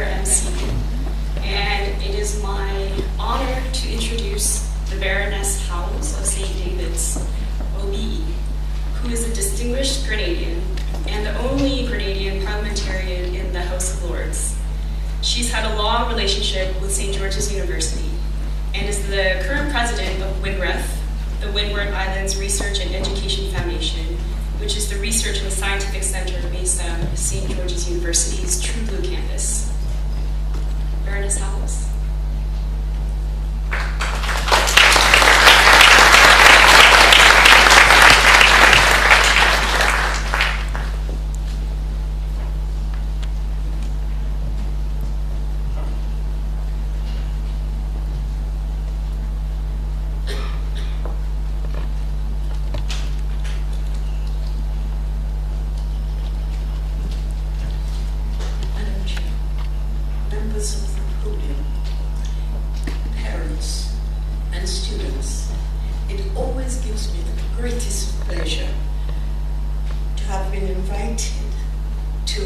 their MC. And it is my honor to introduce the Baroness Howells of St. David's, OBE, who is a distinguished Grenadian and the only Grenadian parliamentarian in the House of Lords. She's had a long relationship with St. George's University and is the current president of WINREF, the Windward Islands Research and Education Foundation, which is the research and scientific center based on St. George's University's True Blue campus. Baroness Howells. Of the podium, parents and students, it always gives me the greatest pleasure to have been invited to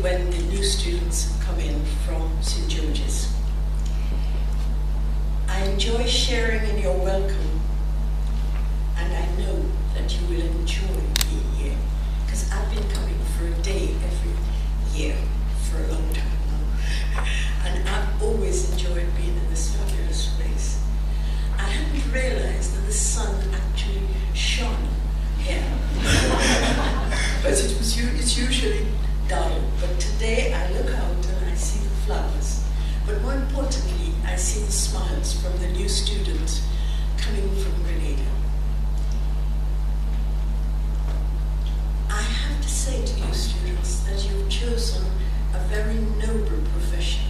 when the new students come in from St. George's. I enjoy sharing in your welcome, and I know that you will enjoy being here, because I've been coming for a day every year for a long time. And I've always enjoyed being in this fabulous place. I hadn't realized that the sun actually shone here. But it's usually dull. But today I look out and I see the flowers. But more importantly, I see the smiles from the new students coming from Grenada. I have to say to you students that you've chosen a very noble profession.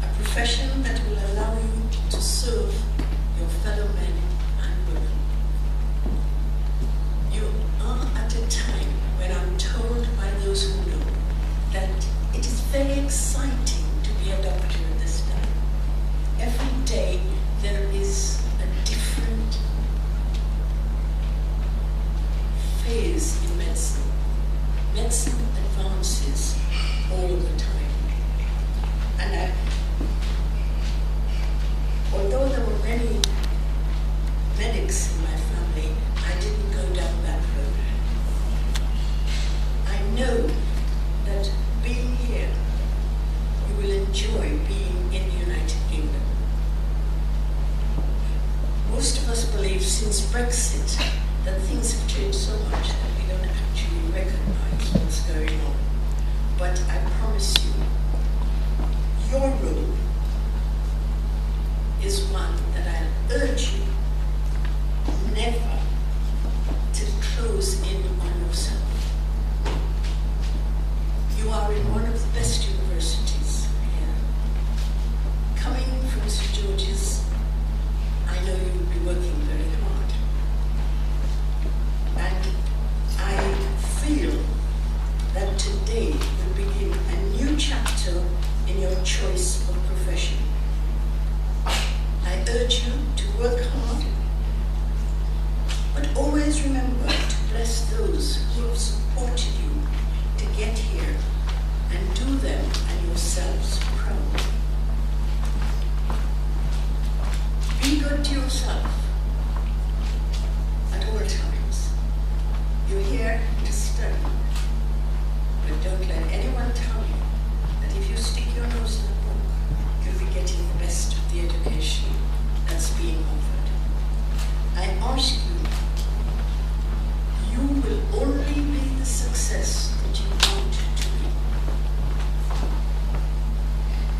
A profession that will allow you to serve your fellow men and women. You are at a time when I'm told by those who know that it is very exciting to be a doctor at this time. Every day there is a different phase in medicine. Medicine advances all the time. And although there were many medics in my family, I didn't go down that road. I know that being here, you will enjoy being in the United Kingdom. Most of us believe since Brexit that things have changed so much that we don't actually recognize what's going on. But I promise you, your role is one that I urge you never to close in on yourself. You are in one of the best universities here. Coming from St. George's, I know you will be working very hard. And I feel that today will begin a new chapter in your choice of profession. I urge you to work hard, but always remember to bless those who have supported you to get here and do them and yourselves proud. Be good to yourself at all times. You're here to study, but don't let anyone tell you that if you stick your nose in a book, you'll be getting the best of the education that's being offered. I ask you, you will only be the success that you want to be.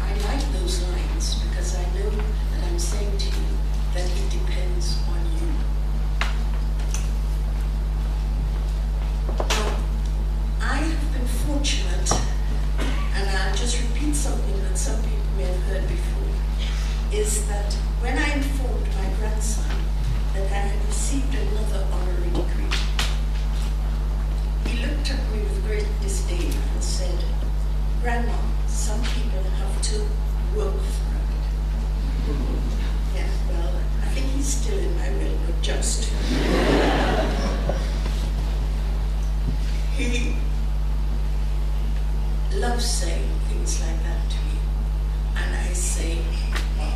I like those lines because I know that I'm saying to you that it depends on you. Now, I have been fortunate, and I'll just repeat something that some people may have heard before, is that when I informed my grandson that I had received another honorary degree, he looked at me with great disdain and said, "Grandma, some people have to work for it." Yeah, well, I think he's still in my will, but just. He loved love saying things like that to me. And I say, well,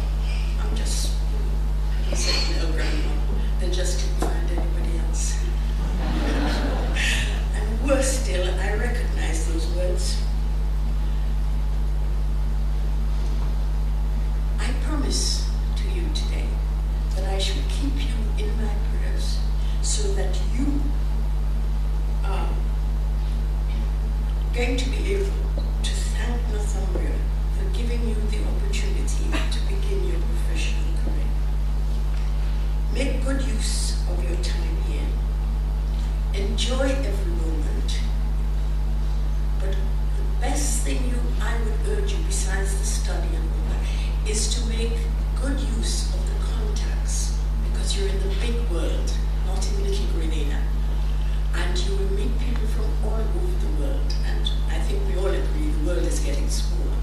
I'm just, I said, no, Grandma, they just couldn't find anybody else. And worse still, I recognize those words. I promise to you today that I shall keep you in my prayers so that you are going to be able to thank Northumbria for giving you the opportunity to begin your professional career. Make good use of your time here. Enjoy every moment. But the best thing I would urge you, besides the study and all that, is to make good use of the contacts, because you're in the big world, not in little Grenada. And you will meet people from all over the world, and I think we all agree the world is getting smaller.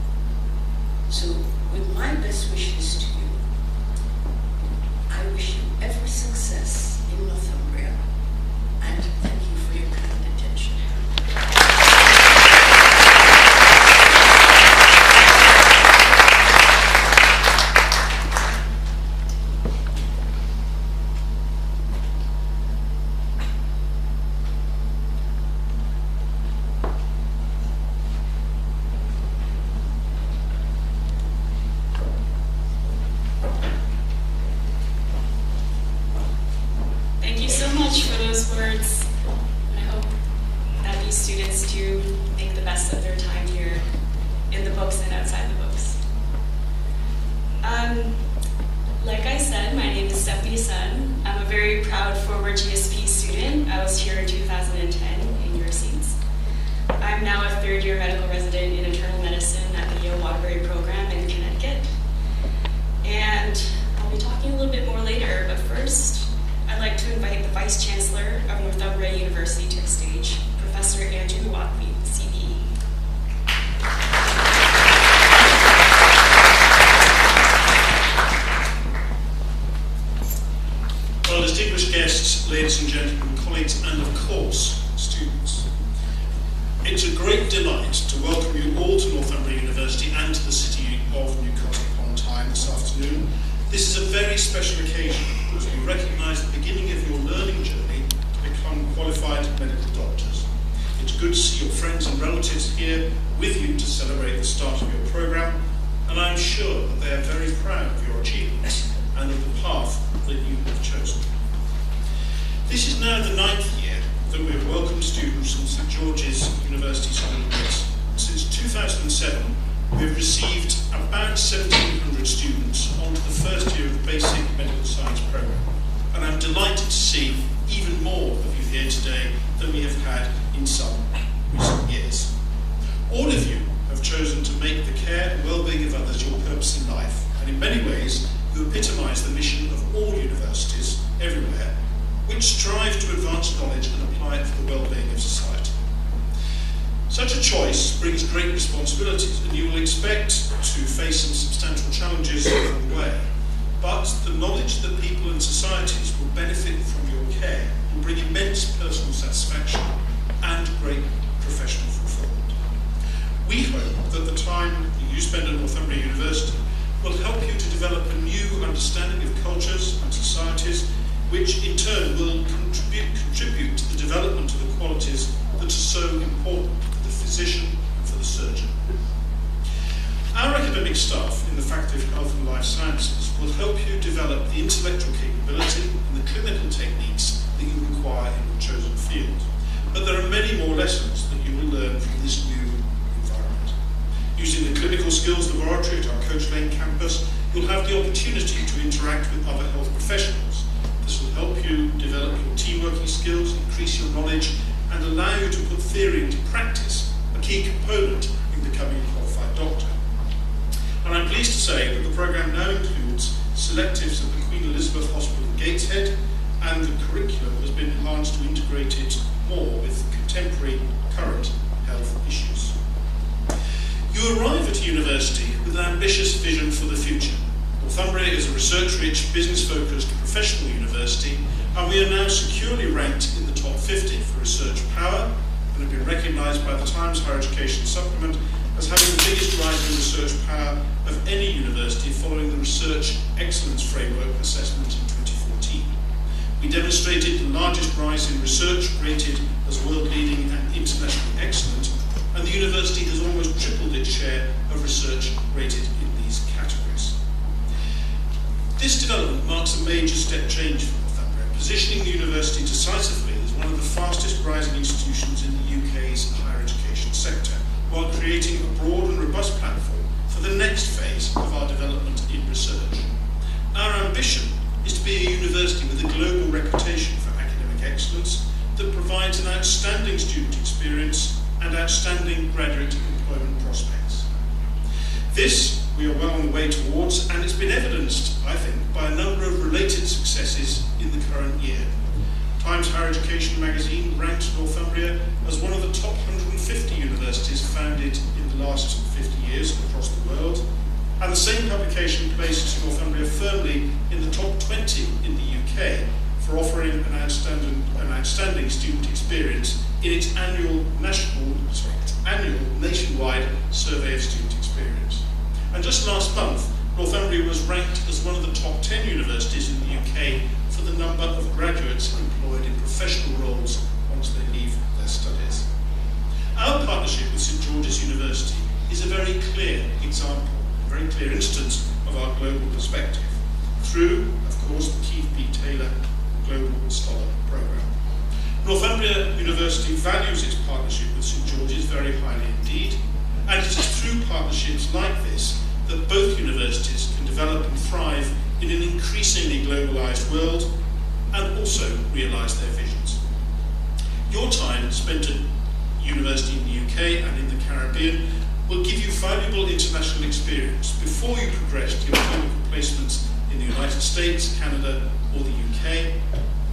So, with my best wishes to you, I wish you every success in Northumbria, and thank you for your kind attention. Thank you so much for those words. I hope that these students do make the best of their time here in the books and outside the books. Like I said, my name is Stephanie Sun. I'm a very proud former GSP student. I was here in 2010 in your seats. I'm now a third-year medical resident in internal medicine at the Yale Waterbury program in Connecticut. And I'll be talking a little bit more later, but first, I'd like to invite the Vice Chancellor of Northumbria University to the stage, Professor Andrew Watney, CBE. Well, distinguished guests, ladies and gentlemen, colleagues, and of course, students. It's a great delight to welcome you all to Northumbria University and to the city of Newcastle upon Tyne this afternoon. This is a very special occasion as we recognise the beginning of your learning journey to become qualified medical doctors. It's good to see your friends and relatives here with you to celebrate the start of your programme, and I'm sure that they are very proud of your achievements and of the path that you have chosen. This is now the 9th year that we have welcomed students from St George's University School of Medicine. Since 2007, we have received about 1,700 students onto the first year of the basic medical science programme, and I'm delighted to see even more of you here today than we have had in some recent years. All of you have chosen to make the care and well-being of others your purpose in life, and in many ways you epitomise the mission of all universities everywhere, which strive to advance knowledge and apply it for the well-being of society. Such a choice brings great responsibilities, and you will expect to face some substantial challenges along the way. But the knowledge that people and societies will benefit from your care will bring immense personal satisfaction and great professional fulfilment. We hope that the time that you spend at Northumbria University will help you to develop a new understanding of cultures and societies, which in turn will contribute to the development of the qualities that are so important for the physician and for the surgeon. Our academic staff in the Faculty of Health and Life Sciences will help you develop the intellectual capability and the clinical techniques that you require in your chosen field. But there are many more lessons that you will learn from this new environment. Using the clinical skills laboratory at our Coach Lane campus, you'll have the opportunity to interact with other health professionals. This will help you develop your teamworking skills, increase your knowledge, and allow you to put theory into practice, a key component in becoming a qualified doctor. And I'm pleased to say that the programme now includes selectives at the Queen Elizabeth Hospital in Gateshead, and the curriculum has been enhanced to integrate it more with contemporary current health issues. You arrive at university with an ambitious vision for the future. Northumbria is a research-rich, business-focused professional university, and we are now securely ranked in the top 50 for research power, and have been recognised by the Times Higher Education Supplement as having the biggest rise in research power of any university following the Research Excellence Framework assessment in 2014. We demonstrated the largest rise in research rated as world-leading and internationally excellent, and the university has almost tripled its share of research rated in these categories. This development marks a major step change for Northumbria, positioning the university decisively as one of the fastest rising institutions in the UK's higher education sector, while creating a broad and robust platform for the next phase of our development in research. Our ambition is to be a university with a global reputation for academic excellence that provides an outstanding student experience and outstanding graduate employment prospects. This we are well on the way towards, and it's been evidenced, I think, by a number of related successes in the current year. Times Higher Education magazine ranked Northumbria as one of the top 150 universities founded in the last 50 years across the world, and the same publication places Northumbria firmly in the top 20 in the UK for offering an outstanding student experience in its annual nationwide survey of student experience. And just last month, Northumbria was ranked as one of the top 10 universities in the UK for the number of graduates employed in professional roles once they leave their studies. Our partnership with St George's University is a very clear example, a very clear instance of our global perspective, through, of course, the Keith B. Taylor Global Scholar Programme. Northumbria University values its partnership with St George's very highly indeed, and it is through partnerships like this that both universities can develop and thrive in an increasingly globalised world and also realise their visions. Your time spent at university in the UK and in the Caribbean will give you valuable international experience before you progress to your clinical placements in the United States, Canada or the UK.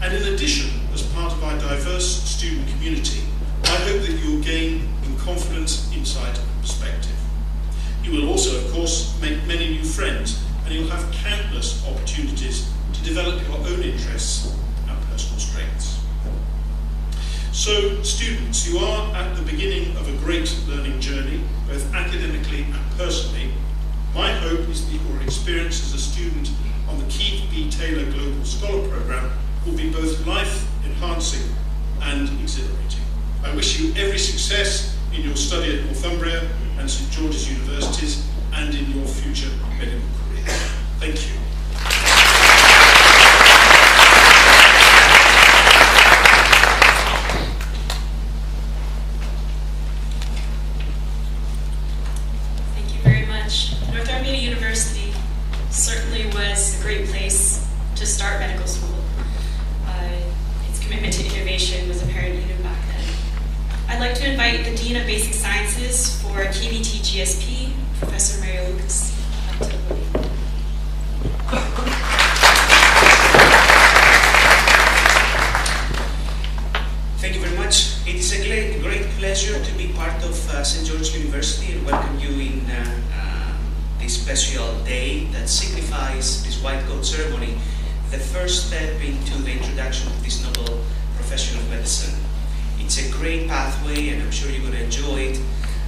And in addition, as part of our diverse student community, I hope that you will gain in confidence, insight and perspective. You will also, of course, make many new friends, and you'll have countless opportunities to develop your own interests and personal strengths. So, students, you are at the beginning of a great learning journey, both academically and personally. My hope is that your experience as a student on the Keith B. Taylor Global Scholar Programme will be both life-enhancing and exhilarating. I wish you every success in your study at Northumbria and St George's Universities and in your future medical career. Thank you. Thank you very much. Northumbria University certainly was a great place to start medical school. Its commitment to innovation was apparent even back then. I'd like to invite the Dean of Basic Sciences for KBTGSP, Professor Mario Lucas, up to the podium. Thank you very much. It is a great pleasure to be part of St. George's University and welcome you in this special day that signifies this white coat ceremony, the first step into the introduction of this noble profession of medicine. It's a great pathway and I'm sure you're going to enjoy it,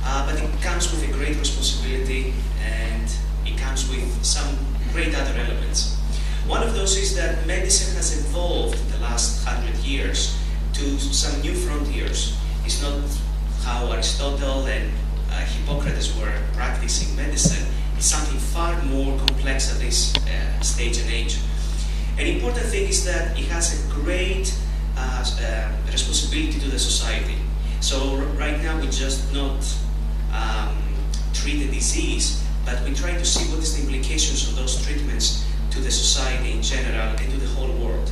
but it comes with a great responsibility and it comes with some great other elements. One of those is that medicine has evolved in the last 100 years to some new frontiers. It's not how Aristotle and Hippocrates were practicing medicine. It's something far more complex at this stage and age. An important thing is that it has a great responsibility to the society. So right now we just not treat the disease, but we try to see what is the implications of those treatments to the society in general and to the whole world.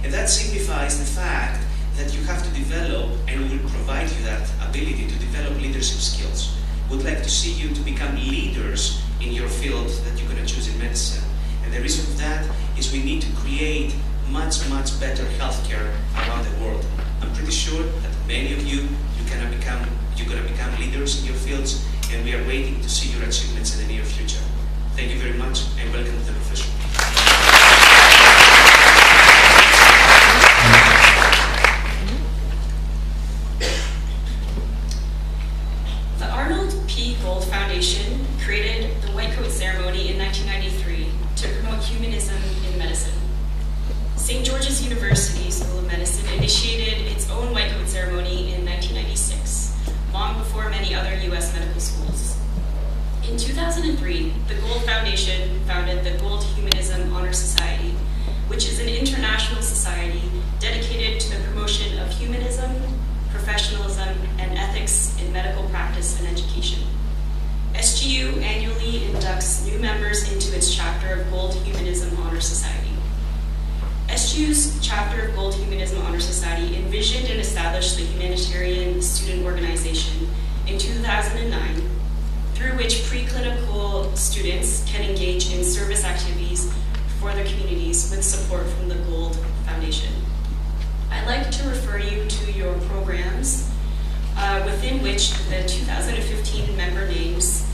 And that signifies the fact that you have to develop, and we will provide you that ability to develop leadership skills. We'd like to see you to become leaders in your field that you're going to choose in medicine. And the reason for that is we need to create much better healthcare around the world. I'm pretty sure that many of you, you're going to become leaders in your fields, and we are waiting to see your achievements in the near future. Thank you very much, and welcome to the profession. Humanism in Medicine. St. George's University School of Medicine initiated its own white coat ceremony in 1996, long before many other U.S. medical schools. In 2003, the Gold Foundation founded the Gold Humanism Honor Society, which is an international society dedicated to the promotion of humanism, professionalism, and ethics in medical practice and education. SGU annually inducts new members into its chapter of Gold Humanism Honor Society. SGU's chapter of Gold Humanism Honor Society envisioned and established the Humanitarian Student Organization in 2009, through which preclinical students can engage in service activities for their communities with support from the Gold Foundation. I'd like to refer you to your programs, within which the 2015 member names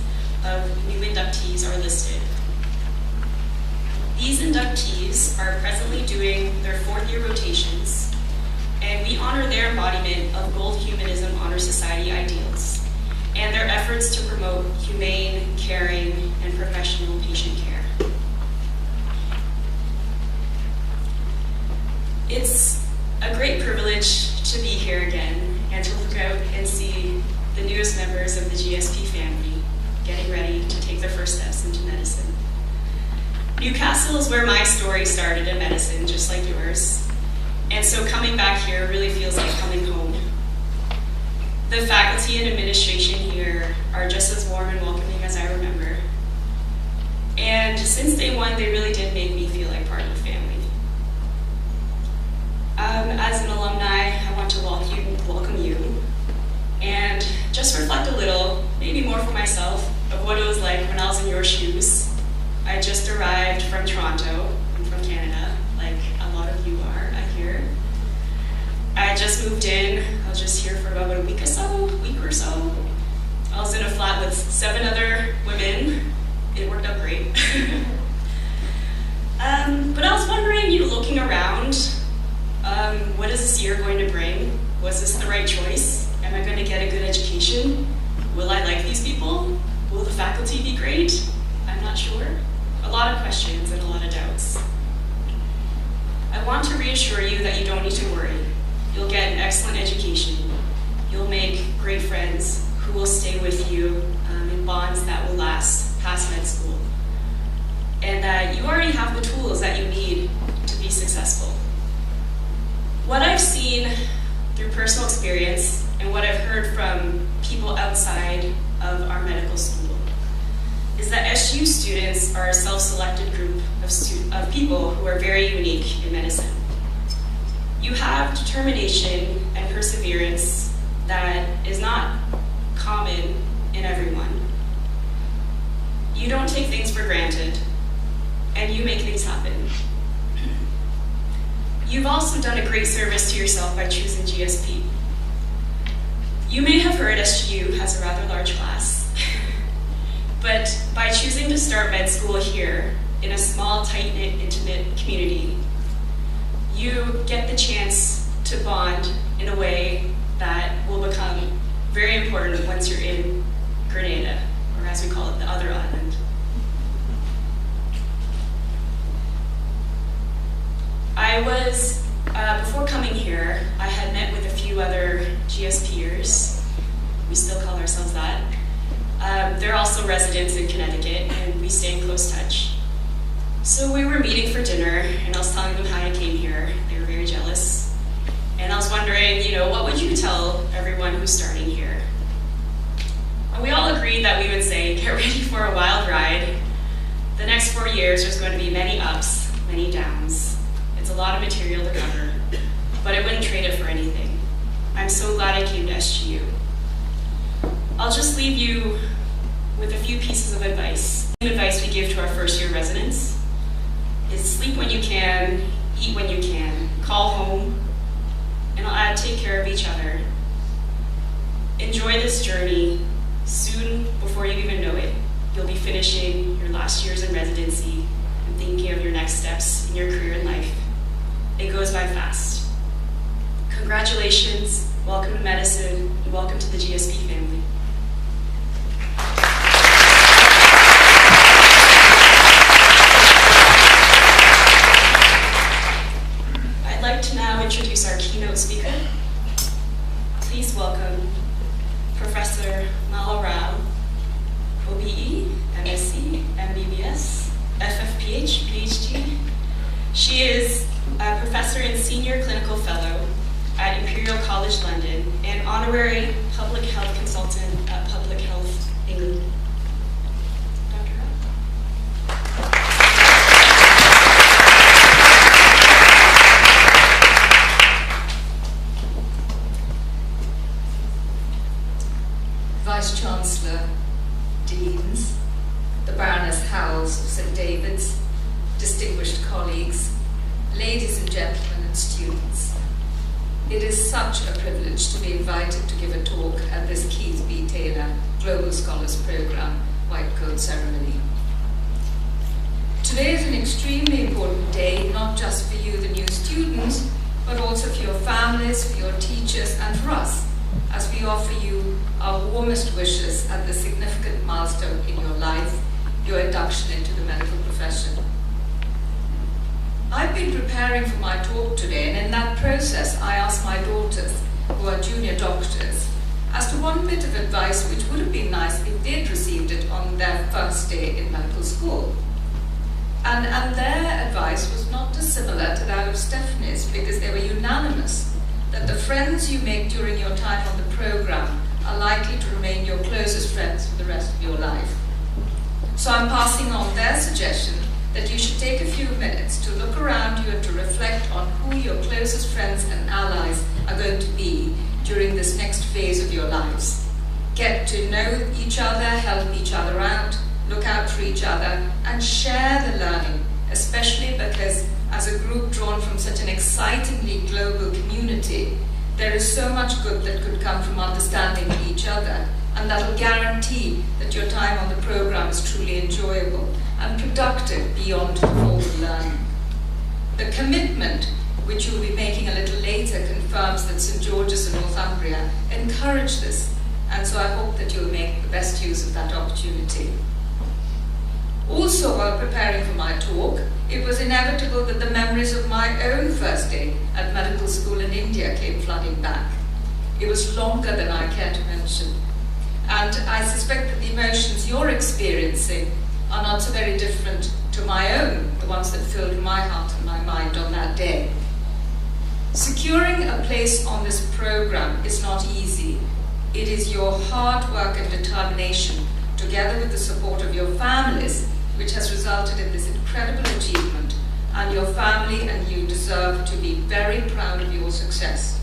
of new inductees are listed. These inductees are presently doing their fourth-year rotations, and we honor their embodiment of Gold Humanism Honor Society ideals and their efforts to promote humane, caring, and professional patient care. It's a great privilege to be here again and to look out and see the newest members of the GSP family getting ready to take their first steps into medicine. Newcastle is where my story started in medicine, just like yours. And so coming back here really feels like coming home. The faculty and administration here are just as warm and welcoming as I remember. And since day one, they really did make me feel like part of the family. As an alumni, I want to welcome you and just reflect a little, maybe more for myself, of what it was like when I was in your shoes. I just arrived from Toronto. I'm from Canada, like a lot of you are, I hear. I just moved in. I was just here for about a week or so. I was in a flat with 7 other women. It worked out great. But I was wondering, looking around, what is this year going to bring? Was this the right choice? Am I going to get a good education? Will I like these people? Will the faculty be great? I'm not sure. A lot of questions and a lot of doubts. I want to reassure you that you don't need to worry. You'll get an excellent education. You'll make great friends who will stay with you in bonds that will last past med school. And that you already have the tools that you need to be successful. What I've seen through personal experience and what I've heard from people outside of our medical school is that SGU students are a self-selected group of people who are very unique in medicine. You have determination and perseverance that is not common in everyone. You don't take things for granted, and you make things happen. You've also done a great service to yourself by choosing GSP. You may have heard SGU has a rather large class, but by choosing to start med school here in a small, tight-knit, intimate community, you get the chance to bond in a way that will become very important once you're in Grenada, or as we call it, the other island. Before coming here, I had met with a few other GSPers. We still call ourselves that. They're also residents in Connecticut, and we stay in close touch. So we were meeting for dinner, and I was telling them how I came here. They were very jealous. And I was wondering, what would you tell everyone who's starting here? And we all agreed that we would say, get ready for a wild ride. The next 4 years, there's going to be many ups, many downs. It's a lot of material to cover, but I wouldn't trade it for anything. I'm so glad I came to SGU. I'll just leave you with a few pieces of advice. The advice we give to our first-year residents is sleep when you can, eat when you can, call home, and I'll add take care of each other. Enjoy this journey. Soon, before you even know it, you'll be finishing your last years in residency and thinking of your next steps in your career in life. It goes by fast. Congratulations, welcome to medicine, and welcome to the GSP family. professor and senior clinical fellow at Imperial College London, and honorary public health consultant at Public Health England. Dr. Hutt. Vice-Chancellor, Deans, the Baroness Howells of St. David's, distinguished colleagues, ladies and gentlemen and students. It is such a privilege to be invited to give a talk at this Keith B. Taylor Global Scholars Program White Coat Ceremony. Today is an extremely important day, not just for you, the new students, but also for your families, for your teachers, and for us, as we offer you our warmest wishes at this significant milestone in your life, your induction into the medical profession. I've been preparing for my talk today, and in that process I asked my daughters, who are junior doctors, as to one bit of advice which would have been nice if they'd received it on their first day in medical school. And their advice was not dissimilar to that of Stephanie's, because they were unanimous that the friends you make during your time on the program are likely to remain your closest friends for the rest of your life. So I'm passing on their suggestion that you should take a few minutes to look around you and to reflect on who your closest friends and allies are going to be during this next phase of your lives. Get to know each other, help each other out, look out for each other, and share the learning, especially because as a group drawn from such an excitingly global community, there is so much good that could come from understanding each other, and that will guarantee that your time on the program is truly enjoyable and productive beyond formal learning. The commitment, which you'll be making a little later, confirms that St. George's and Northumbria encourage this, and so I hope that you'll make the best use of that opportunity. Also, while preparing for my talk, it was inevitable that the memories of my own first day at medical school in India came flooding back. It was longer than I care to mention, and I suspect that the emotions you're experiencing are not so very different to my own, the ones that filled my heart and my mind on that day. Securing a place on this program is not easy. It is your hard work and determination, together with the support of your families, which has resulted in this incredible achievement, and your family and you deserve to be very proud of your success.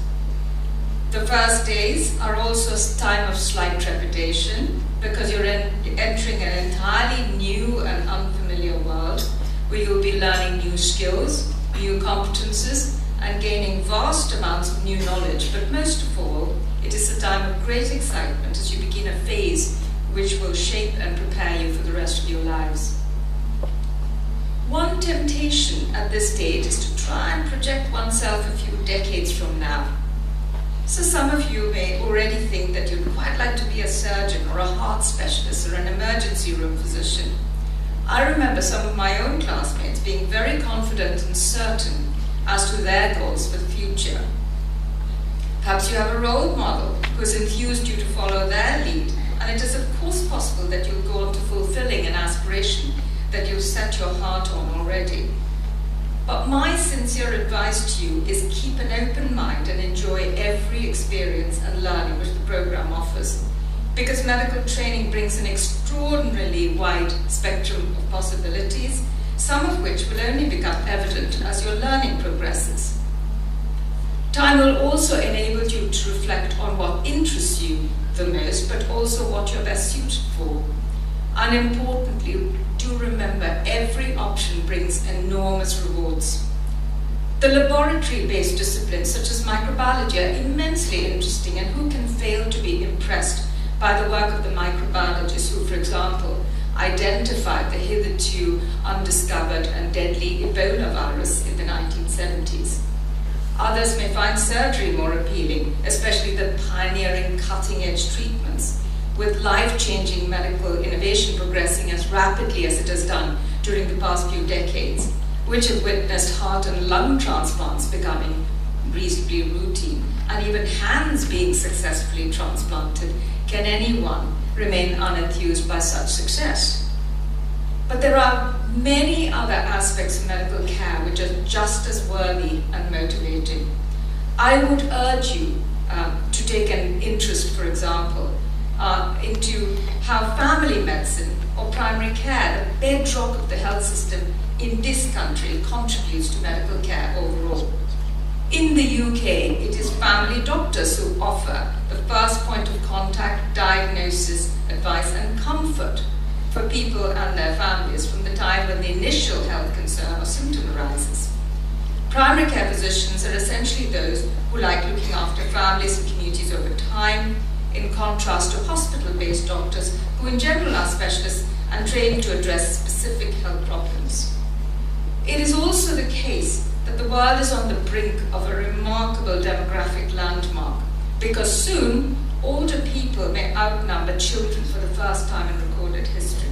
The first days are also a time of slight trepidation, because you're entering an entirely new and unfamiliar world, where you'll be learning new skills, new competences, and gaining vast amounts of new knowledge. But most of all, it is a time of great excitement as you begin a phase which will shape and prepare you for the rest of your lives. One temptation at this stage is to try and project oneself a few decades from now. So some of you may already think that you'd quite like to be a surgeon or a heart specialist or an emergency room physician. I remember some of my own classmates being very confident and certain as to their goals for the future. Perhaps you have a role model who has enthused you to follow their lead, and it is of course possible that you'll go on to fulfilling an aspiration that you've set your heart on already. But my sincere advice to you is keep an open mind and enjoy every experience and learning which the program offers, because medical training brings an extraordinarily wide spectrum of possibilities, some of which will only become evident as your learning progresses. Time will also enable you to reflect on what interests you the most, but also what you're best suited for. And importantly, do remember every option brings enormous rewards. The laboratory-based disciplines such as microbiology are immensely interesting, and who can fail to be impressed by the work of the microbiologists who, for example, identified the hitherto undiscovered and deadly Ebola virus in the 1970s. Others may find surgery more appealing, especially the pioneering cutting-edge treatments, with life-changing medical innovation progressing as rapidly as it has done during the past few decades, which have witnessed heart and lung transplants becoming reasonably routine, and even hands being successfully transplanted. Can anyone remain unenthused by such success? But there are many other aspects of medical care which are just as worthy and motivating. I would urge you to take an interest, for example, into how family medicine or primary care, the bedrock of the health system in this country, contributes to medical care overall. In the UK, it is family doctors who offer the first point of contact, diagnosis, advice and comfort for people and their families from the time when the initial health concern or symptom arises. Primary care physicians are essentially those who like looking after families and communities over time, in contrast to hospital-based doctors who in general are specialists and trained to address specific health problems. It is also the case that the world is on the brink of a remarkable demographic landmark, because soon older people may outnumber children for the first time in recorded history.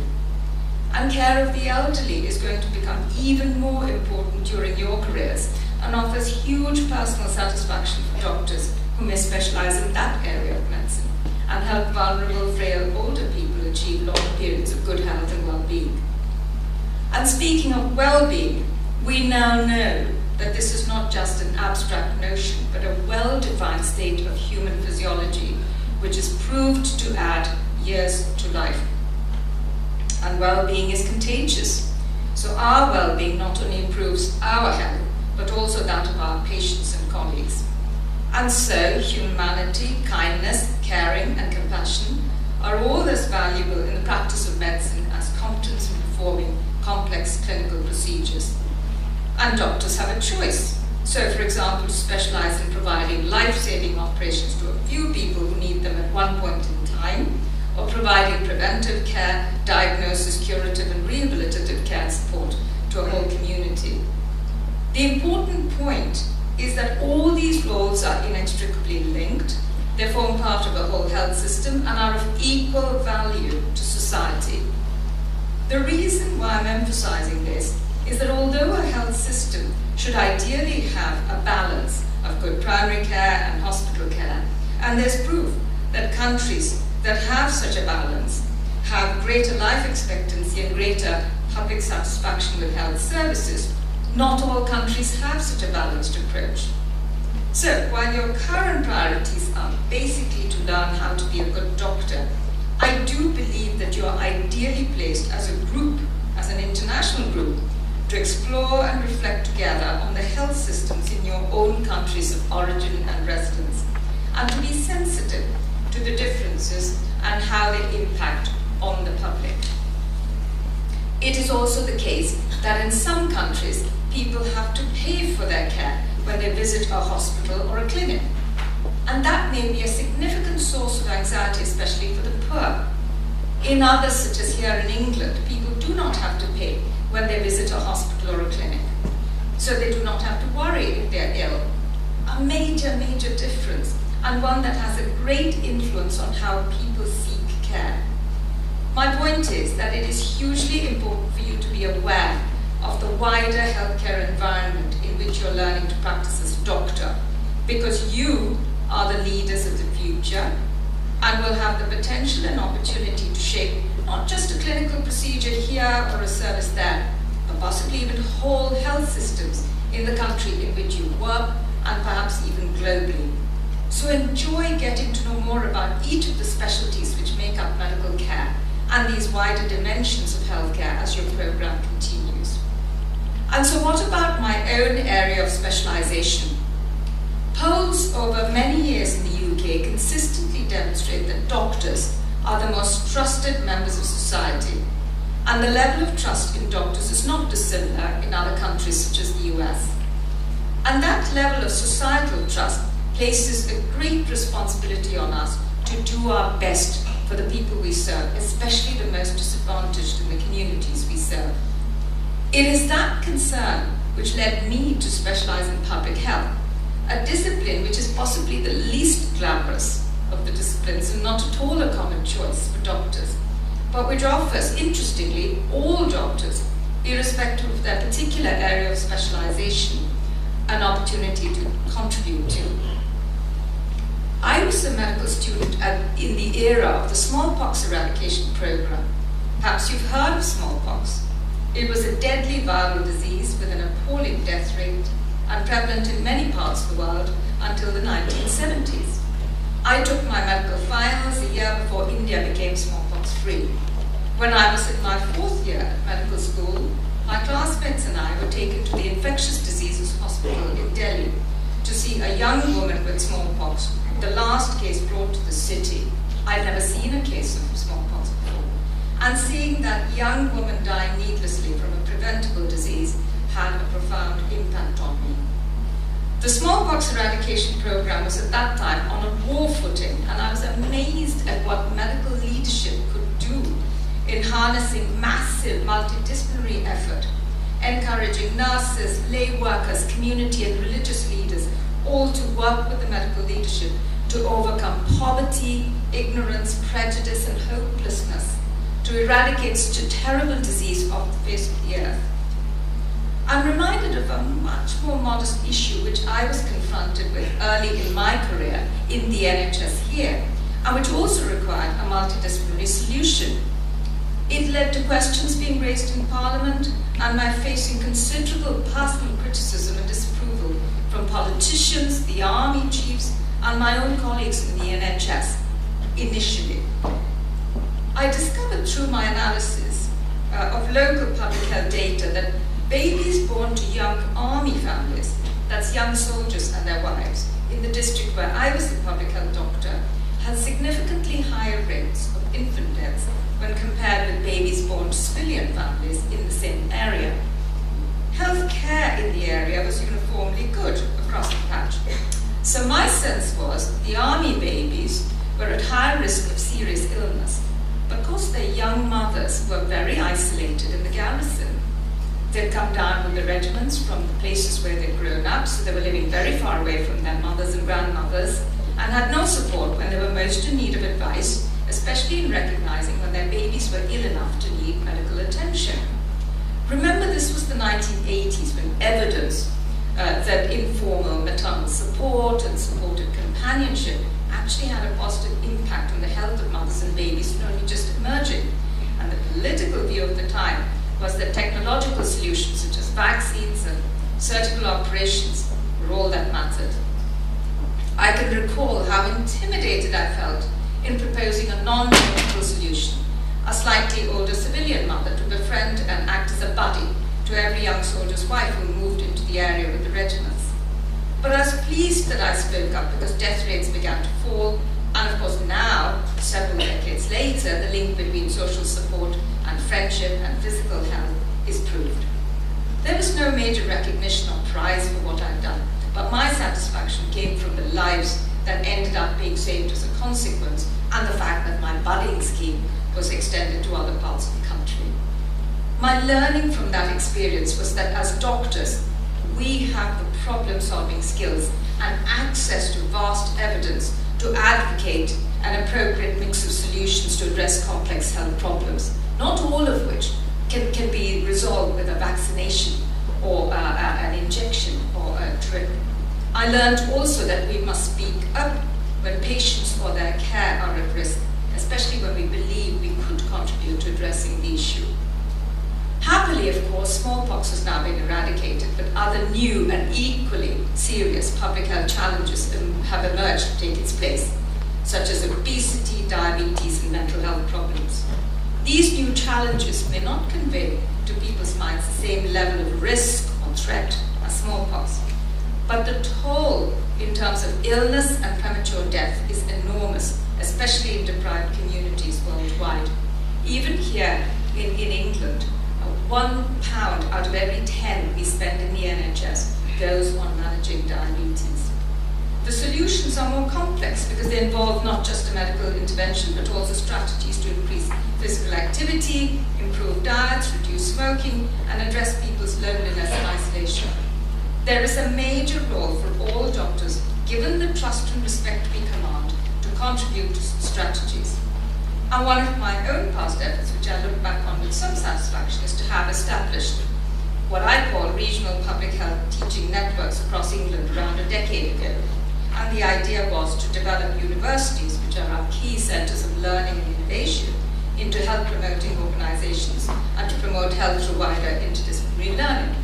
And care of the elderly is going to become even more important during your careers and offers huge personal satisfaction for doctors who may specialize in that area of medicine and help vulnerable, frail, older people achieve long periods of good health and well-being. And speaking of well-being, we now know that this is not just an abstract notion, but a well-defined state of human physiology, which is proved to add years to life. And well-being is contagious. So our well-being not only improves our health, but also that of our patients and colleagues. And so humanity, kindness, caring and compassion are all as valuable in the practice of medicine as competence in performing complex clinical procedures. And doctors have a choice. So, for example, to specialize in providing life-saving operations to a few people who need them at one point in time, or providing preventive care, diagnosis, curative and rehabilitative care support to a whole community. The important point is that all these roles are inextricably linked. They form part of a whole health system and are of equal value to society. The reason why I'm emphasizing this is that although a health system should ideally have a balance of good primary care and hospital care, and there's proof that countries that have such a balance have greater life expectancy and greater public satisfaction with health services, not all countries have such a balanced approach. So, while your current priorities are basically to learn how to be a good doctor, I do believe that you are ideally placed as a group, as an international group, to explore and reflect together on the health systems in your own countries of origin and residence, and to be sensitive to the differences and how they impact on the public. It is also the case that in some countries, people have to pay for their care when they visit a hospital or a clinic. And that may be a significant source of anxiety, especially for the poor. In others, such as here in England, people do not have to pay when they visit a hospital or a clinic. So they do not have to worry if they're ill. A major, major difference, and one that has a great influence on how people seek care. My point is that it is hugely important for you to be aware of the wider healthcare environment in which you're learning to practice as a doctor, because you are the leaders of the future and will have the potential and opportunity to shape not just a clinical procedure here or a service there, but possibly even whole health systems in the country in which you work and perhaps even globally. So enjoy getting to know more about each of the specialties which make up medical care and these wider dimensions of healthcare as your program continues. And so what about my own area of specialization? Polls over many years in the UK consistently demonstrate that doctors are the most trusted members of society, and the level of trust in doctors is not dissimilar in other countries such as the US. And that level of societal trust places a great responsibility on us to do our best for the people we serve, especially the most disadvantaged in the communities we serve. It is that concern which led me to specialize in public health, a discipline which is possibly the least glamorous of the disciplines and not at all a common choice for doctors, but which offers, interestingly, all doctors, irrespective of their particular area of specialization, an opportunity to contribute to. I was a medical student in the era of the smallpox eradication program. Perhaps you've heard of smallpox. It was a deadly viral disease with an appalling death rate and prevalent in many parts of the world until the 1970s. I took my medical finals a year before India became smallpox-free. When I was in my 4th year at medical school, my classmates and I were taken to the infectious diseases hospital in Delhi to see a young woman with smallpox, the last case brought to the city. I'd never seen a case of smallpox before. And seeing that young woman die needlessly from a preventable disease had a profound impact on me. The smallpox eradication program was at that time on a war footing, and I was amazed at what medical leadership could do in harnessing massive multidisciplinary effort, encouraging nurses, lay workers, community and religious leaders all to work with the medical leadership to overcome poverty, ignorance, prejudice and hopelessness, to eradicate such a terrible disease off the face of the earth. I'm reminded of a much more modest issue which I was confronted with early in my career in the NHS here, and which also required a multidisciplinary solution. It led to questions being raised in Parliament and my facing considerable personal criticism and disapproval from politicians, the army chiefs, and my own colleagues in the NHS initially. I discovered through my analysis of local public health data that babies born to young army families, that's young soldiers and their wives, in the district where I was the public health doctor, had significantly higher rates of infant deaths when compared with babies born to civilian families in the same area. Health care in the area was uniformly good across the patch. So my sense was the army babies were at high risk of serious illness because their young mothers were very isolated in the garrison. They'd come down with the regiments from the places where they'd grown up, so they were living very far away from their mothers and grandmothers, and had no support when they were most in need of advice, especially in recognizing when their babies were ill enough to need medical attention. Remember, this was the 1980s when evidence that informal maternal support and supported companionship actually had a positive impact on the health of mothers and babies only just emerging. And the political view of the time was that technological solutions such as vaccines and surgical operations were all that mattered. I can recall how intimidated I felt in proposing a non-technical solution, a slightly older civilian mother to befriend and act as a buddy to every young soldier's wife who moved into the area with the regiments. But I was pleased that I spoke up because death rates began to fall, and of course now, several decades later, the link between social support and friendship and physical health is proved. There was no major recognition or prize for what I'd done, but my satisfaction came from the lives that ended up being saved as a consequence, and the fact that my budding scheme was extended to other parts of the country. My learning from that experience was that as doctors, we have the problem-solving skills and access to vast evidence to advocate an appropriate mix of solutions to address complex health problems, not all of which can be resolved with a vaccination or an injection or a drip. I learned also that we must speak up when patients or their care are at risk, especially when we believe we could contribute to addressing the issue. Happily, of course, smallpox has now been eradicated, but other new and equally serious public health challenges have emerged to take its place, such as obesity, diabetes, and mental health problems. These new challenges may not convey to people's minds the same level of risk or threat as smallpox, but the toll in terms of illness and premature death is enormous, especially in deprived communities worldwide. Even here in England, £1 out of every 10 we spend in the NHS goes on managing diabetes. The solutions are more complex because they involve not just a medical intervention, but also strategies to increase physical activity, improve diets, reduce smoking, and address people's loneliness and isolation. There is a major role for all doctors, given the trust and respect we command, to contribute to strategies. And one of my own past efforts, which I look back on with some satisfaction, is to have established what I call regional public health teaching networks across England around a decade ago. And the idea was to develop universities, which are our key centres of learning and innovation, into health promoting organizations and to promote health through wider interdisciplinary learning.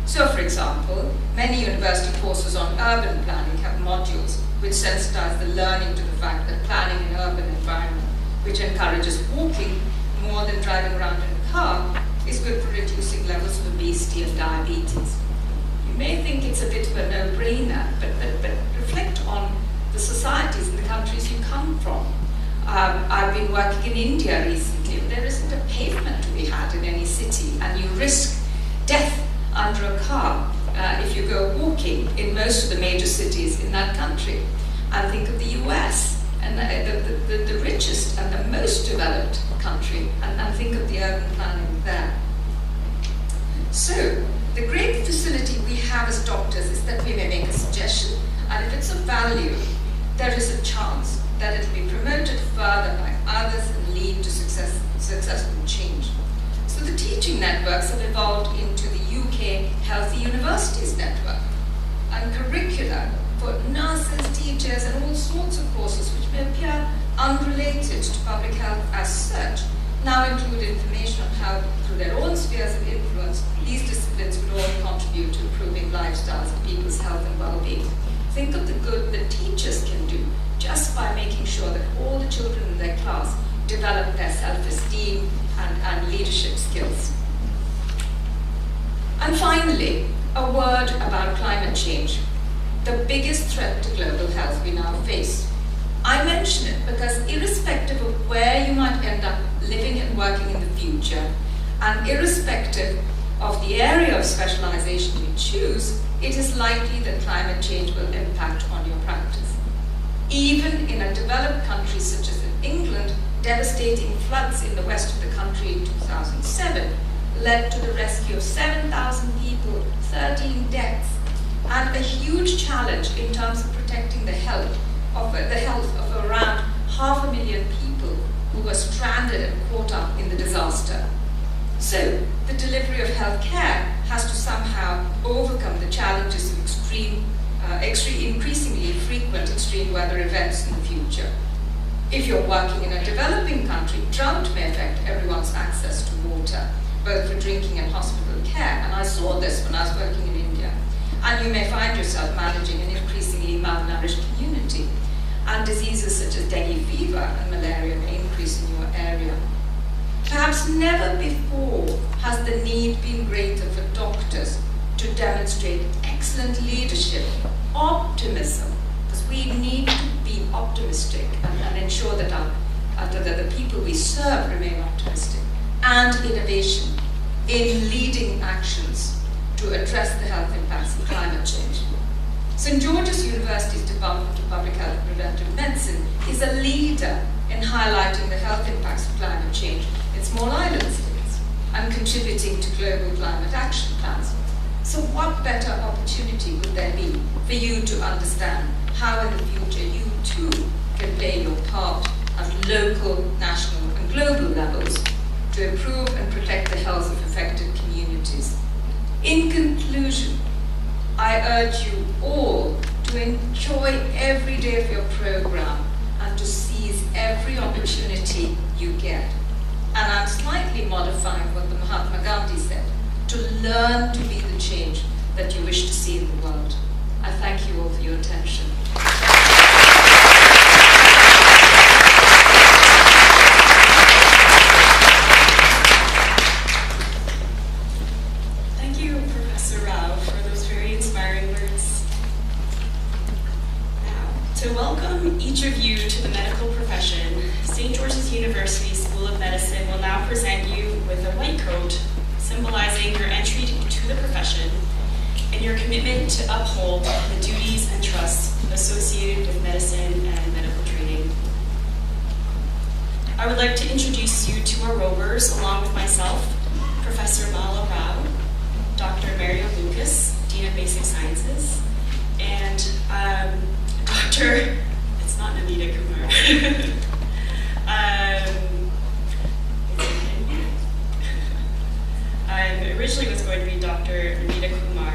So, for example, many university courses on urban planning have modules which sensitize the learning to the fact that planning an urban environment which encourages walking more than driving around in a car is good for reducing levels of obesity and diabetes. You may think it's a bit of a no-brainer, but reflect on the societies and the countries you come from. I've been working in India recently. There isn't a pavement to be had in any city, and you risk death under a car if you go walking in most of the major cities in that country. And think of the US, and the richest and the most developed country, and think of the urban planning there. So, the great facility we have as doctors is that we may make a suggestion, and if it's of value, there is a chance that it will be promoted further by others and lead to successful change. So the teaching networks have evolved into the UK Healthy Universities Network, and curricula for nurses, teachers, and all sorts of courses which may appear unrelated to public health as such, now include information on how, through their own spheres of influence, these disciplines could all contribute to improving lifestyles of people's health and well-being. Think of the good that teachers can do just by making sure that all the children in their class develop their self-esteem and leadership skills. And finally, a word about climate change, the biggest threat to global health we now face. I mention it because irrespective of where you might end up living and working in the future, and irrespective of the area of specialization you choose, it is likely that climate change will impact on your practice. Even in a developed country such as in England, devastating floods in the west of the country in 2007 led to the rescue of 7,000 people, 13 deaths, and a huge challenge in terms of protecting the health of around 500,000 people who were stranded and caught up in the disaster. So, the delivery of health care has to somehow overcome the challenges of increasingly frequent extreme weather events in the future. If you're working in a developing country, drought may affect everyone's access to water, both for drinking and hospital care, and I saw this when I was working in India. And you may find yourself managing an increasingly malnourished community, and diseases such as dengue fever and malaria may increase in your area. Perhaps never before has the need been greater for doctors to demonstrate excellent leadership, optimism, because we need to be optimistic and ensure that the people we serve remain optimistic, and innovation in leading actions to address the health impacts of climate change. St. George's University's Department of Public Health and Preventive Medicine is a leader in highlighting the health impacts of climate change in small island states and contributing to global climate action plans. So what better opportunity would there be for you to understand how in the future you too can play your part at local, national and global levels to improve and protect the health of affected communities. In conclusion, I urge you all to enjoy every day of your program and to seize every opportunity you get. And I'm slightly modifying what the Mahatma Gandhi said, to learn to be the change that you wish to see in the world. I thank you all for your attention. Thank you, Professor Rao, for those very inspiring words. Now, to welcome each of you to the medical profession, St. George's University School of Medicine will now present you with a white coat symbolizing your entry to the profession and your commitment to uphold the duties and trusts associated with medicine and medical training. I would like to introduce you to our rovers, along with myself, Professor Mala Rao, Dr. Mario Lucas, Dean of Basic Sciences, and Dr. It's not Namita Kumar. Originally was going to be Dr. Namita Kumar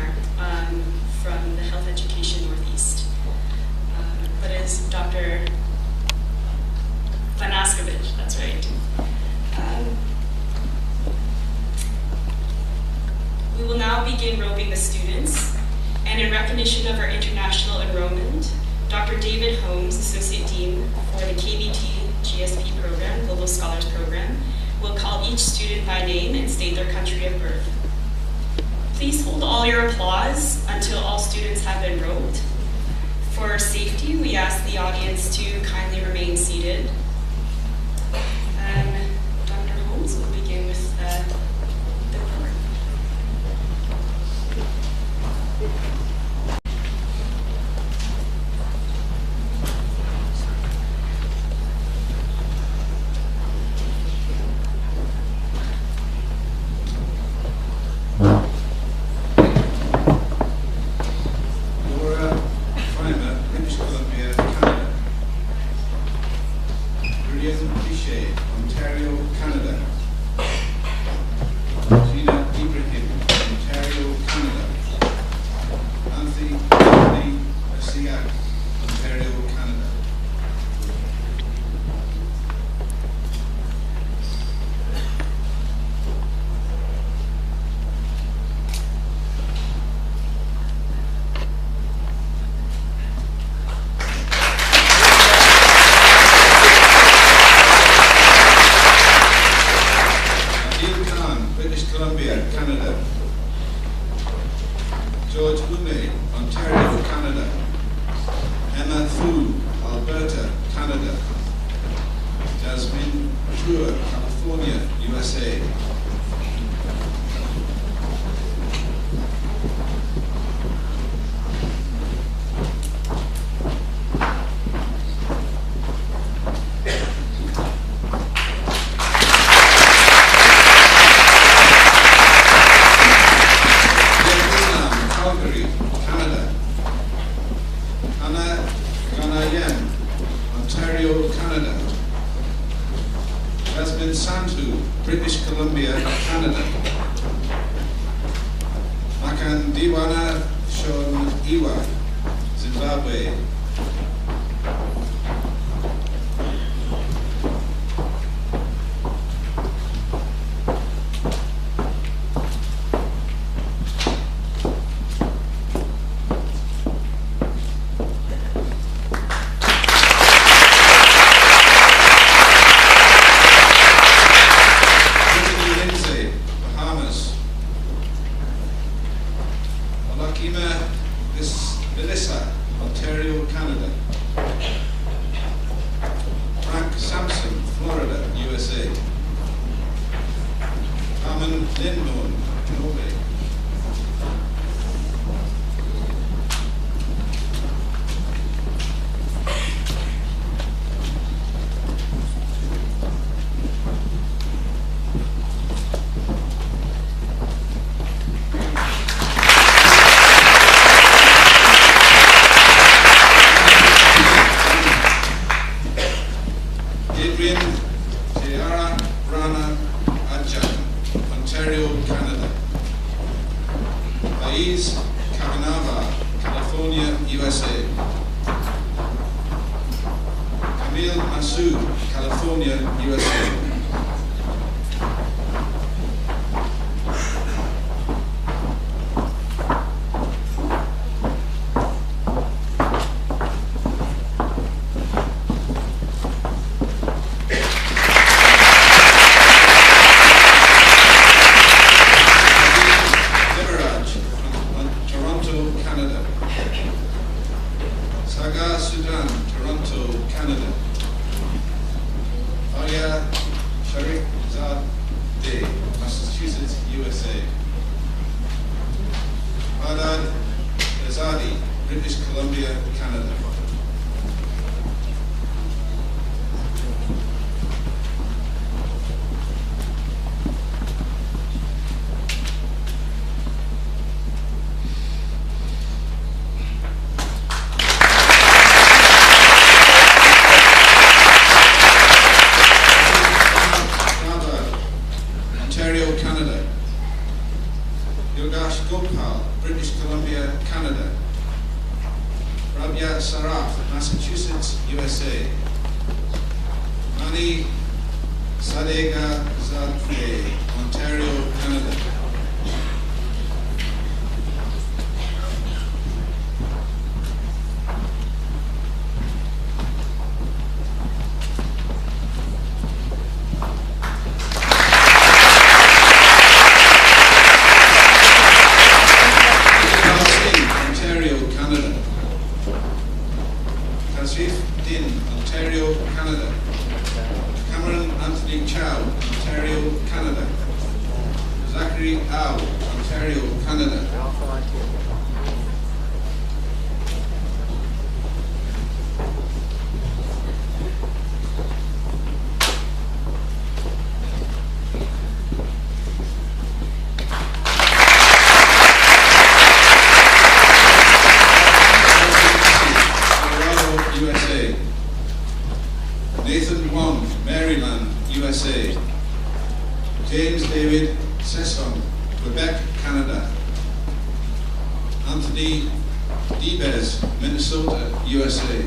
from the Health Education Northeast, but is Dr. Vanaskovich, that's right. begin roping the students. And in recognition of our international enrollment, Dr. David Holmes, Associate Dean for the KBTGSP program, Global Scholars Program, will call each student by name and state their country of birth. Please hold all your applause until all students have been roped. For safety, we ask the audience to kindly remain seated. Dr. Holmes will begin with the program. Anthony Chow, Ontario, Canada. Zachary Au, Ontario, Canada. USA. Nathan Wong, Maryland, USA. James David Sesson, Quebec, Canada. Anthony Debes, Minnesota, USA.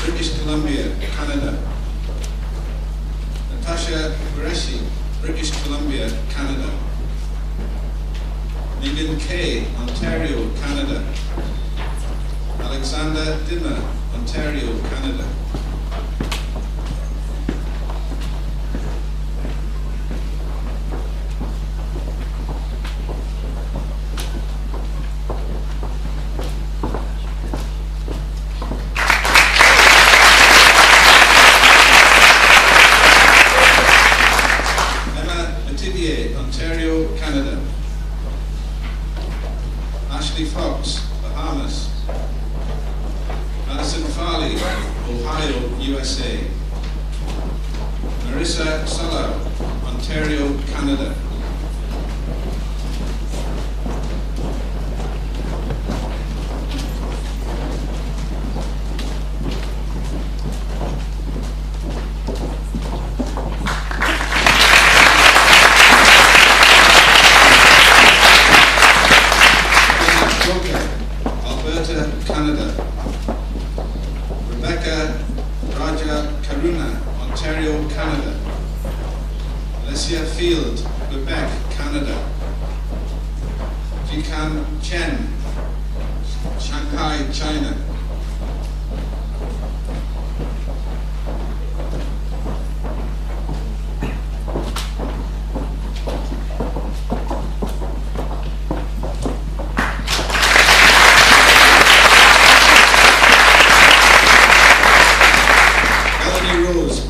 British Columbia, Canada. Natasha Qureshi, British Columbia, Canada. Megan Kay, Ontario, Canada. Alexander Dimmer, Ontario, Canada. Ontario, Canada. Ashley Fox, Bahamas. Madison Farley, Ohio, USA. Marissa Sala, Ontario, Canada. Canada. Rebecca Raja Karuna, Ontario, Canada. Alessia Field, Quebec, Canada. Jikan Chen, Shanghai, China.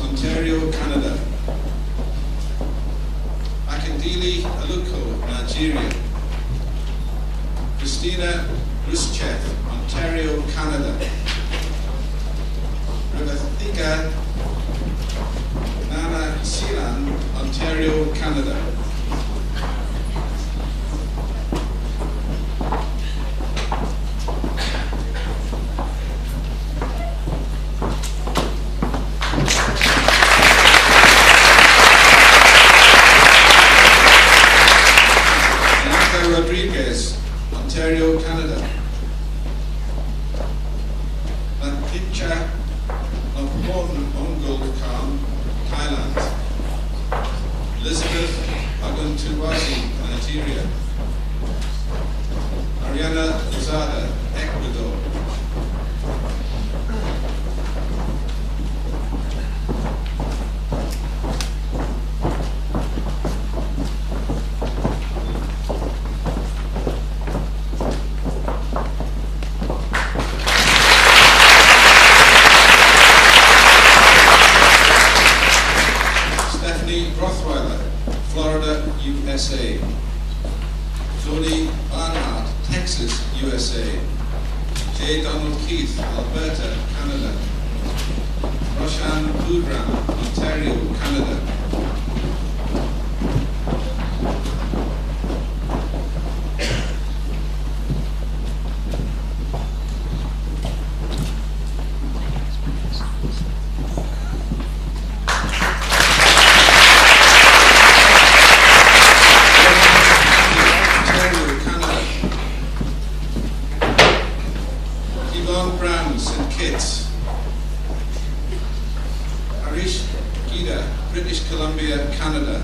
Ontario, Canada. Akindili Aluko, Nigeria. Christina Ruschev, Ontario, Canada. Revathika Nana Silan, Ontario, Canada. Rodriguez, Ontario, Canada. Laticha Ongol Khan, Thailand. Elizabeth Aguntuwasi, Nigeria. Ariana Lozada, Ecuador. Rothweiler, Florida, USA. Jody Barnhart, Texas, USA. J. Donald Keith, Alberta, Canada. Roshan Budram, Ontario, Canada. British Columbia, Canada.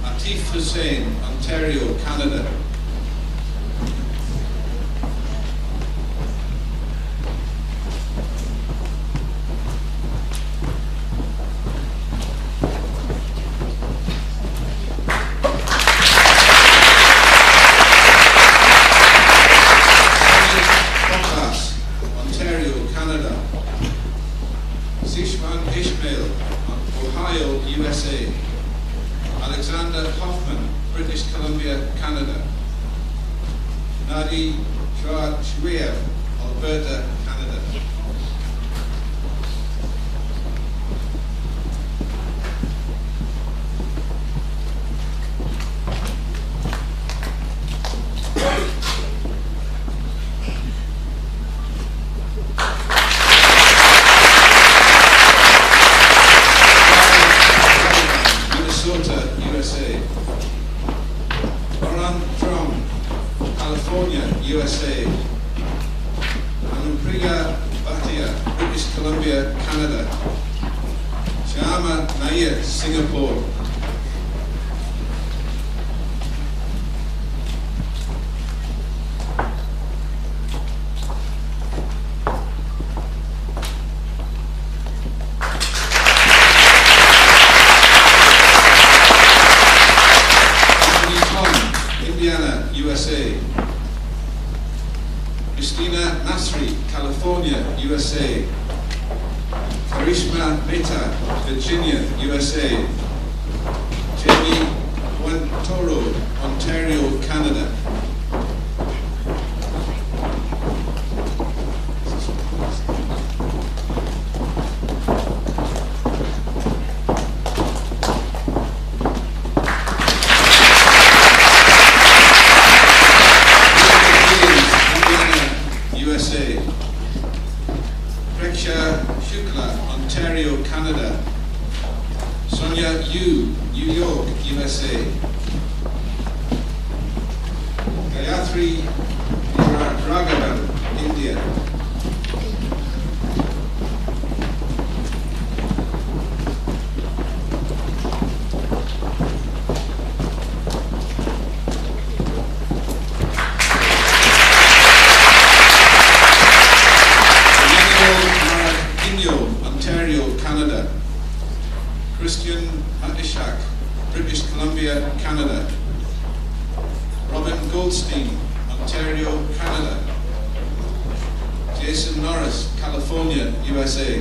Atif Hussain, Ontario, Canada. Ishmael, Ohio, USA. Alexander Hoffman, British Columbia, Canada. Nadi Shwiev, Alberta, Canada. Minnesota, USA. Oran Trom, California, USA. Anupriya Bhatia, British Columbia, Canada. Shyama Nair, Singapore. Indiana, USA. Christina Nasri, California, USA. Karishma Mehta, Virginia, USA. Jamie Wantoro, Ontario, Canada. USA. Preksha Shukla, Ontario, Canada. Sonia Yu, New York, USA. Gayatri Raghavan, India. Ontario, Canada. Christian Matishak, British Columbia, Canada. Robin Goldstein, Ontario, Canada. Jason Norris, California, USA.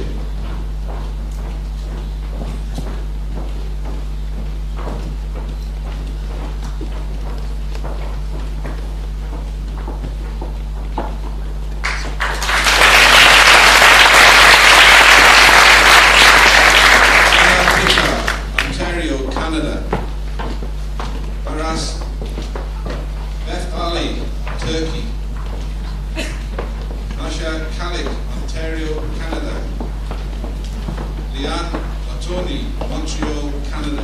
Canada. Baras Beth Ali, Turkey. Nasha Khalid, Ontario, Canada. Leanne Latoni, Montreal, Canada.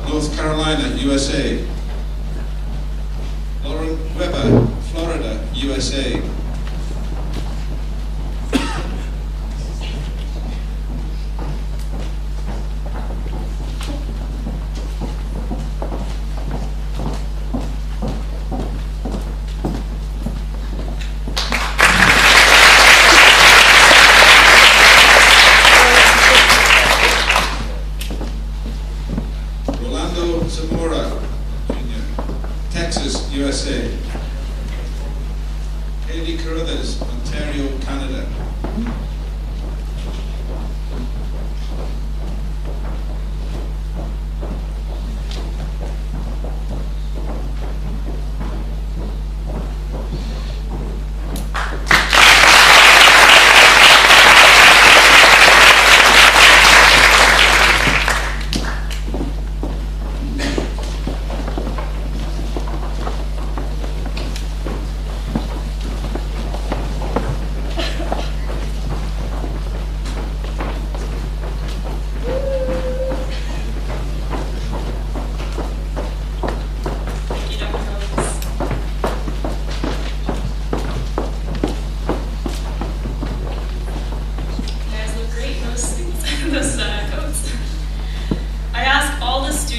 North Carolina, USA. Lauren Weber, Florida, USA. Zamora, Jr., Texas, USA. Katie Carruthers, Ontario, Canada.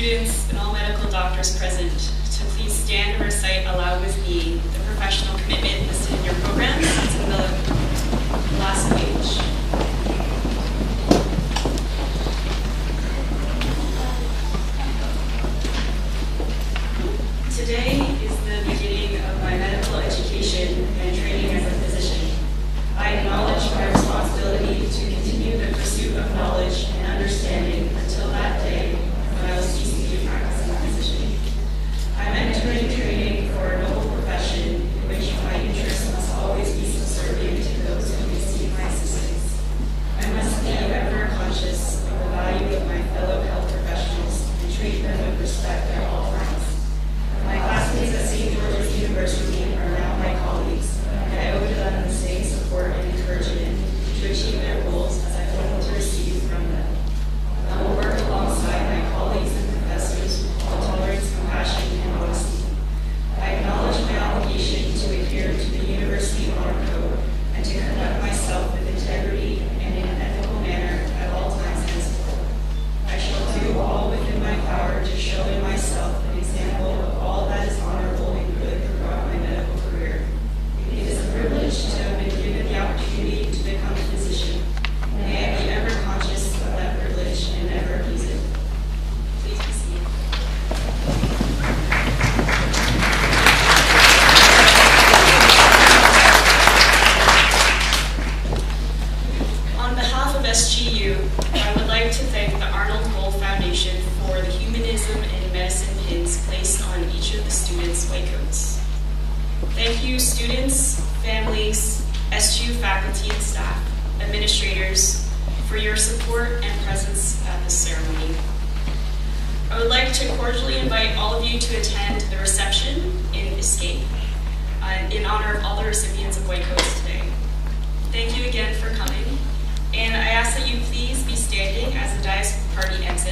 students, and all medical doctors present to please stand and recite aloud with me the professional commitment listed in your programs. It's in the last page. Today is the beginning of my medical education and training as a physician. I acknowledge my responsibility to continue the pursuit of knowledge and understanding until that day when I will cease to be a practicing physician. I'm entering training for a noble profession in which my interests must always be subservient to those who receive my assistance. I must be ever conscious of the value of my fellow health professionals and treat them with respect at all times. My classmates at St. George's University are now my colleagues, and I owe to them the same support and encouragement to achieve their goals as I hope to receive from them. I will work alongside my colleagues and professors with tolerance, compassion, and honesty. I acknowledge my obligation to adhere to the University Honor Code and to conduct myself with integrity and in an ethical manner at all times henceforth. I shall do all within my power to show in myself an example of all that is honorable and good throughout my medical career. It is a privilege to have been given the opportunity to become a physician. May I be ever conscious of that privilege and never abuse it. Please be seated. On behalf of SGU, I would like to thank the Arnold Gold Foundation for the Humanism in Medicine pins placed on each of the students' white coats. Thank you, students, families, SGU faculty and staff, administrators, for your support and presence at this ceremony. I would like to cordially invite all of you to attend the reception in Escape in honor of all the recipients of white coats today. Thank you again for coming, and I ask that you please be standing as the Dice Party exit.